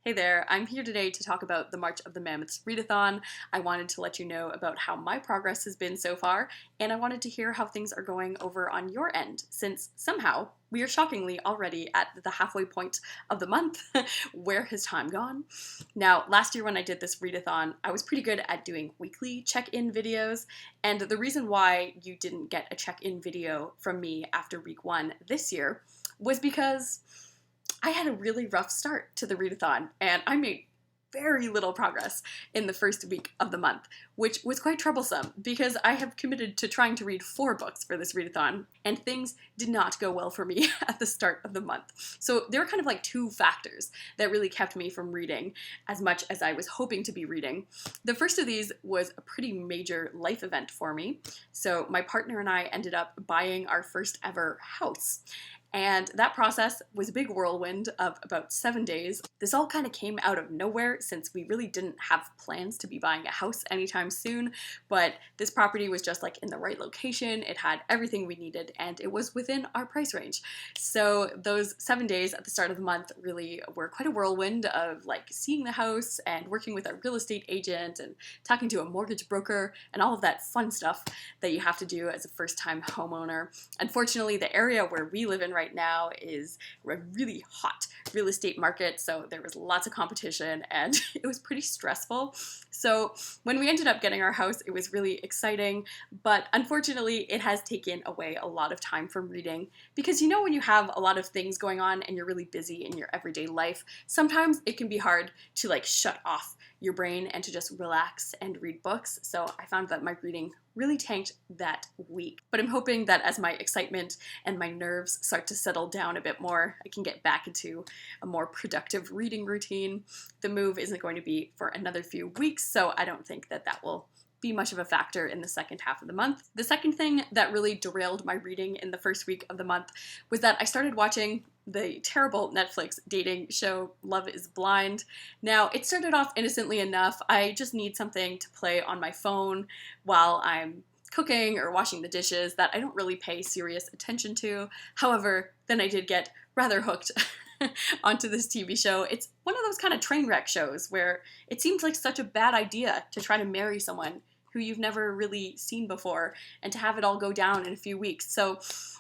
Hey there, I'm here today to talk about the March of the Mammoths readathon. I wanted to let you know about how my progress has been so far, and I wanted to hear how things are going over on your end, since somehow we are shockingly already at the halfway point of the month. Where has time gone? Now, last year when I did this readathon, I was pretty good at doing weekly check-in videos, and the reason why you didn't get a check-in video from me after week one this year was because I had a really rough start to the readathon, and I made very little progress in the first week of the month, which was quite troublesome because I have committed to trying to read 4 books for this readathon, and things did not go well for me at the start of the month. So there were kind of like 2 factors that really kept me from reading as much as I was hoping to be reading. The first of these was a pretty major life event for me. So my partner and I ended up buying our first ever house. And that process was a big whirlwind of about 7 days. This all kind of came out of nowhere since we really didn't have plans to be buying a house anytime soon, but this property was just like in the right location, it had everything we needed, and it was within our price range. So those 7 days at the start of the month really were quite a whirlwind of like seeing the house and working with our real estate agent and talking to a mortgage broker and all of that fun stuff that you have to do as a first-time homeowner. Unfortunately, the area where we live in right now is a really hot real estate market, so there was lots of competition and it was pretty stressful. So when we ended up getting our house, it was really exciting, but unfortunately it has taken away a lot of time from reading because when you have a lot of things going on and you're really busy in your everyday life, sometimes it can be hard to like shut off your brain and to just relax and read books. So I found that my reading really tanked that week. But I'm hoping that as my excitement and my nerves start to settle down a bit more, I can get back into a more productive reading routine. The move isn't going to be for another few weeks, so I don't think that will be much of a factor in the second half of the month. The second thing that really derailed my reading in the first week of the month was that I started watching the terrible Netflix dating show Love is Blind. Now, it started off innocently enough. I just need something to play on my phone while I'm cooking or washing the dishes that I don't really pay serious attention to. However, then I did get rather hooked onto this TV show. It's one of those kind of train wreck shows where it seems like such a bad idea to try to marry someone who you've never really seen before and to have it all go down in a few weeks. So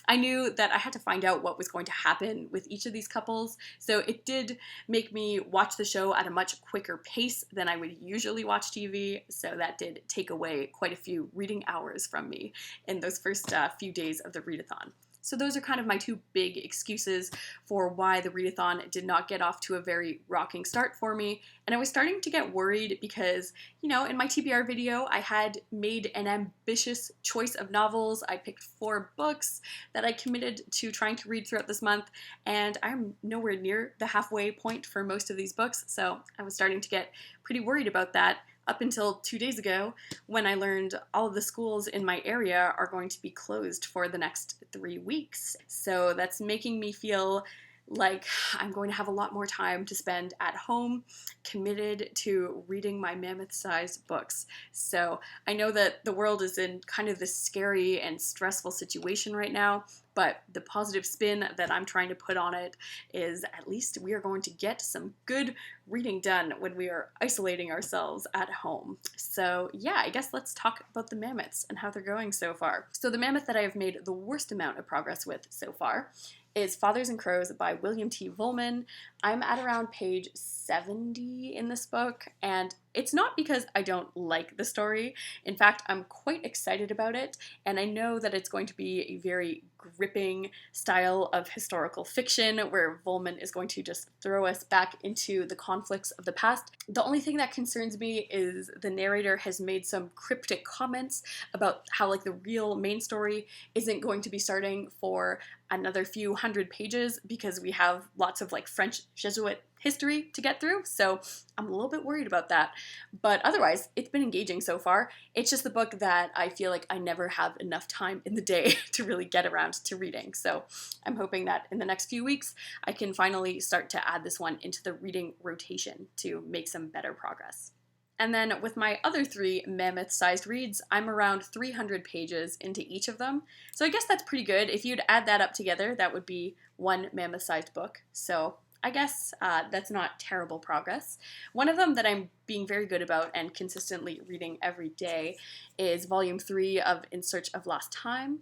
I knew that I had to find out what was going to happen with each of these couples. So it did make me watch the show at a much quicker pace than I would usually watch TV. So that did take away quite a few reading hours from me in those first few days of the readathon. So those are kind of my 2 big excuses for why the readathon did not get off to a very rocking start for me. And I was starting to get worried because, in my TBR video, I had made an ambitious choice of novels. I picked 4 books that I committed to trying to read throughout this month, and I'm nowhere near the halfway point for most of these books, so I was starting to get pretty worried about that. Up until 2 days ago, when I learned all of the schools in my area are going to be closed for the next 3 weeks. So that's making me feel like I'm going to have a lot more time to spend at home, committed to reading my mammoth-sized books. So I know that the world is in kind of this scary and stressful situation right now, but the positive spin that I'm trying to put on it is at least we are going to get some good reading done when we are isolating ourselves at home. So yeah, I guess let's talk about the mammoths and how they're going so far. So the mammoth that I have made the worst amount of progress with so far is Fathers and Crows by William T. Vollmann. I'm at around page 70 in this book, and it's not because I don't like the story. In fact, I'm quite excited about it, and I know that it's going to be a very gripping style of historical fiction where Vollmann is going to just throw us back into the conflicts of the past. The only thing that concerns me is the narrator has made some cryptic comments about how the real main story isn't going to be starting for another few hundred pages because we have lots of French Jesuit history to get through, so I'm a little bit worried about that. But otherwise, it's been engaging so far. It's just the book that I feel like I never have enough time in the day to really get around to reading. So I'm hoping that in the next few weeks, I can finally start to add this one into the reading rotation to make some better progress. And then with my other 3 mammoth-sized reads, I'm around 300 pages into each of them. So I guess that's pretty good. If you'd add that up together, that would be 1 mammoth-sized book. So I guess that's not terrible progress. One of them that I'm being very good about and consistently reading every day is Volume 3 of In Search of Lost Time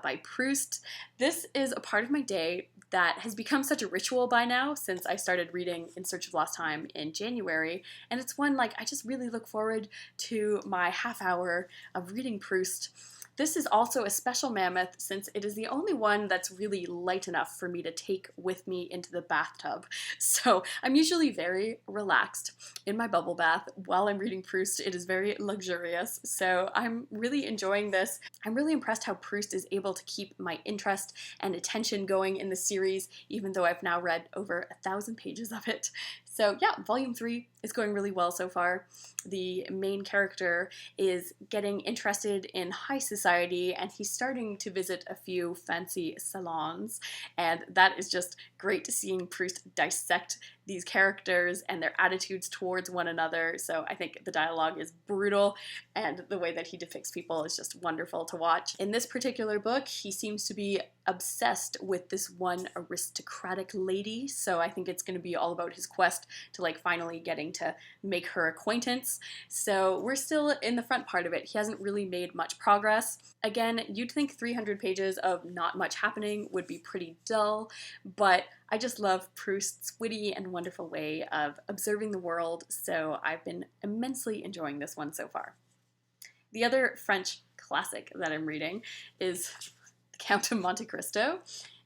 by Proust. This is a part of my day that has become such a ritual by now since I started reading In Search of Lost Time in January, and it's one like I just really look forward to my half hour of reading Proust. This is also a special Mammoth since it is the only one that's really light enough for me to take with me into the bathtub. So I'm usually very relaxed in my bubble bath while I'm reading Proust. It is very luxurious, so I'm really enjoying this. I'm really impressed how Proust is able to keep my interest and attention going in the series, even though I've now read over 1,000 pages of it. So yeah, Volume 3 is going really well so far. The main character is getting interested in high society and he's starting to visit a few fancy salons, and that is just great seeing Proust dissect these characters and their attitudes towards one another. So I think the dialogue is brutal and the way that he depicts people is just wonderful to watch. In this particular book, he seems to be obsessed with this one aristocratic lady, so I think it's going to be all about his quest to like finally getting to make her acquaintance. So we're still in the front part of it. He hasn't really made much progress. Again, you'd think 300 pages of not much happening would be pretty dull, but I just love Proust's witty and wonderful way of observing the world, so I've been immensely enjoying this one so far. The other French classic that I'm reading is The Count of Monte Cristo,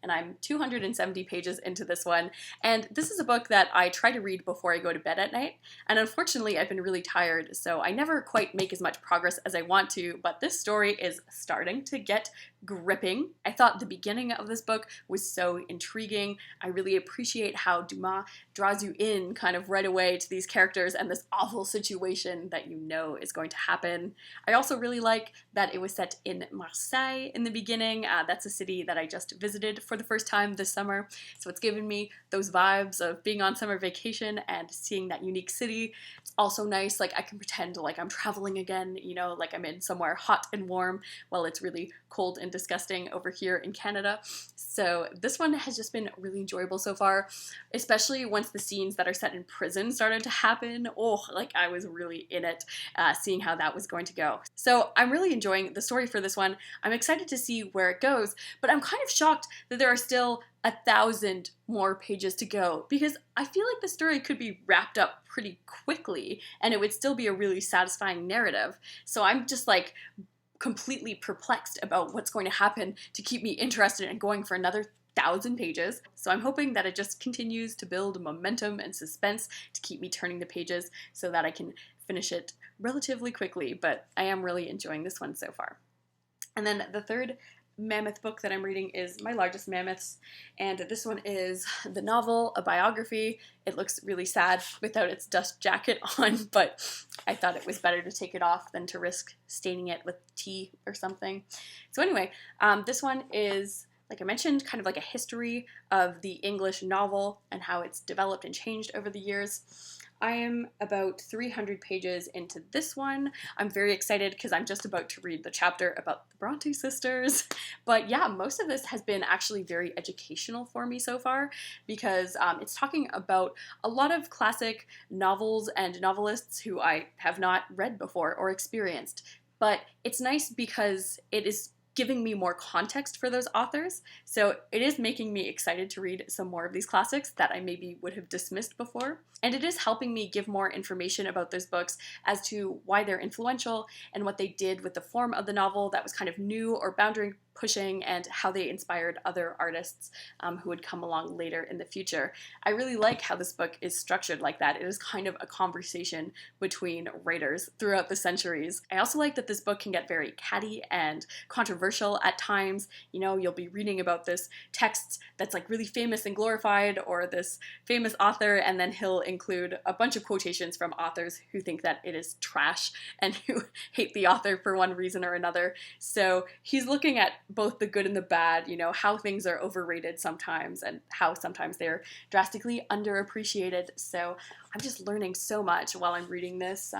and I'm 270 pages into this one, and this is a book that I try to read before I go to bed at night, and unfortunately I've been really tired, so I never quite make as much progress as I want to, but this story is starting to get gripping. I thought the beginning of this book was so intriguing. I really appreciate how Dumas draws you in kind of right away to these characters and this awful situation that you know is going to happen. I also really like that it was set in Marseille in the beginning. That's a city that I just visited for the first time this summer, so it's given me those vibes of being on summer vacation and seeing that unique city. It's also nice, like I can pretend like I'm traveling again, you know, like I'm in somewhere hot and warm while it's really cold and disgusting over here in Canada. So this one has just been really enjoyable so far, especially once the scenes that are set in prison started to happen. Oh, like I was really in it, seeing how that was going to go. So I'm really enjoying the story for this one. I'm excited to see where it goes, but I'm kind of shocked that there are still 1,000 more pages to go, because I feel like the story could be wrapped up pretty quickly and it would still be a really satisfying narrative. So I'm just like completely perplexed about what's going to happen to keep me interested and going for another 1,000 pages. So I'm hoping that it just continues to build momentum and suspense to keep me turning the pages so that I can finish it relatively quickly, but I am really enjoying this one so far. And then the third Mammoth book that I'm reading is My Largest Mammoths, and this one is the novel, a biography. It looks really sad without its dust jacket on, but I thought it was better to take it off than to risk staining it with tea or something. So anyway, this one is, like I mentioned, kind of like a history of the English novel and how it's developed and changed over the years. I am about 300 pages into this one. I'm very excited because I'm just about to read the chapter about the Bronte sisters. But yeah, most of this has been actually very educational for me so far, because it's talking about a lot of classic novels and novelists who I have not read before or experienced. But it's nice because it is giving me more context for those authors, so it is making me excited to read some more of these classics that I maybe would have dismissed before, and it is helping me give more information about those books as to why they're influential and what they did with the form of the novel that was kind of new or boundary pushing, and how they inspired other artists who would come along later in the future. I really like how this book is structured like that. It is kind of a conversation between writers throughout the centuries. I also like that this book can get very catty and controversial at times. You know, you'll be reading about this text that's like really famous and glorified, or this famous author, and then he'll include a bunch of quotations from authors who think that it is trash and who hate the author for one reason or another. So he's looking at both the good and the bad, you know, how things are overrated sometimes and how sometimes they're drastically underappreciated. So I'm just learning so much while I'm reading this.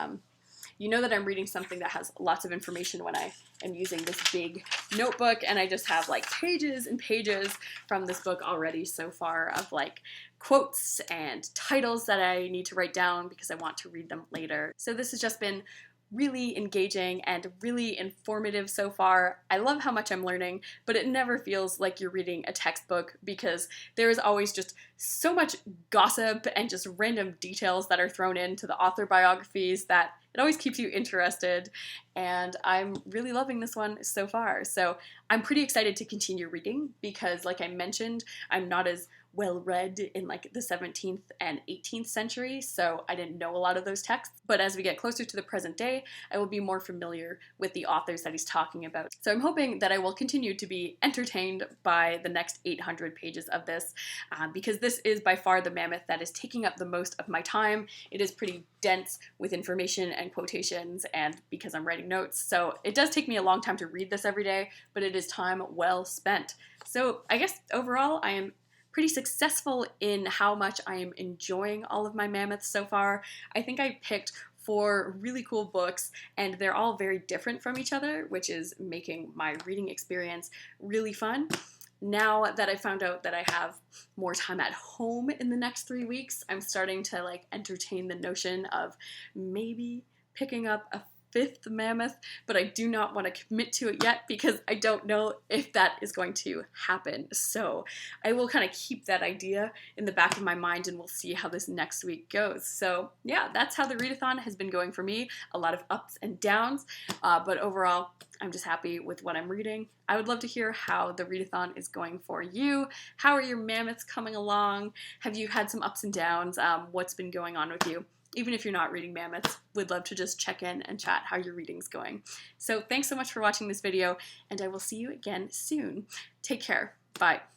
you know that I'm reading something that has lots of information when I am using this big notebook, and I just have like pages and pages from this book already so far of like quotes and titles that I need to write down because I want to read them later. So this has just been really engaging and really informative so far. I love how much I'm learning, but it never feels like you're reading a textbook because there is always just so much gossip and just random details that are thrown into the author biographies that it always keeps you interested, and I'm really loving this one so far. So I'm pretty excited to continue reading because, like I mentioned, I'm not as well read in like the 17th and 18th century, so I didn't know a lot of those texts. But as we get closer to the present day, I will be more familiar with the authors that he's talking about. So I'm hoping that I will continue to be entertained by the next 800 pages of this, because this is by far the mammoth that is taking up the most of my time. It is pretty dense with information and quotations, and because I'm writing notes, so it does take me a long time to read this every day, but it is time well spent. So I guess overall I am pretty successful in how much I am enjoying all of my mammoths so far. I think I picked 4 really cool books, and they're all very different from each other, which is making my reading experience really fun. Now that I found out that I have more time at home in the next 3 weeks, I'm starting to like entertain the notion of maybe picking up a 5th mammoth, but I do not want to commit to it yet because I don't know if that is going to happen. So I will kind of keep that idea in the back of my mind, and we'll see how this next week goes. So yeah, that's how the readathon has been going for me. A lot of ups and downs, but overall, I'm just happy with what I'm reading. I would love to hear how the readathon is going for you. How are your mammoths coming along? Have you had some ups and downs? What's been going on with you? Even if you're not reading mammoths, we'd love to just check in and chat how your reading's going. So thanks so much for watching this video, and I will see you again soon. Take care. Bye.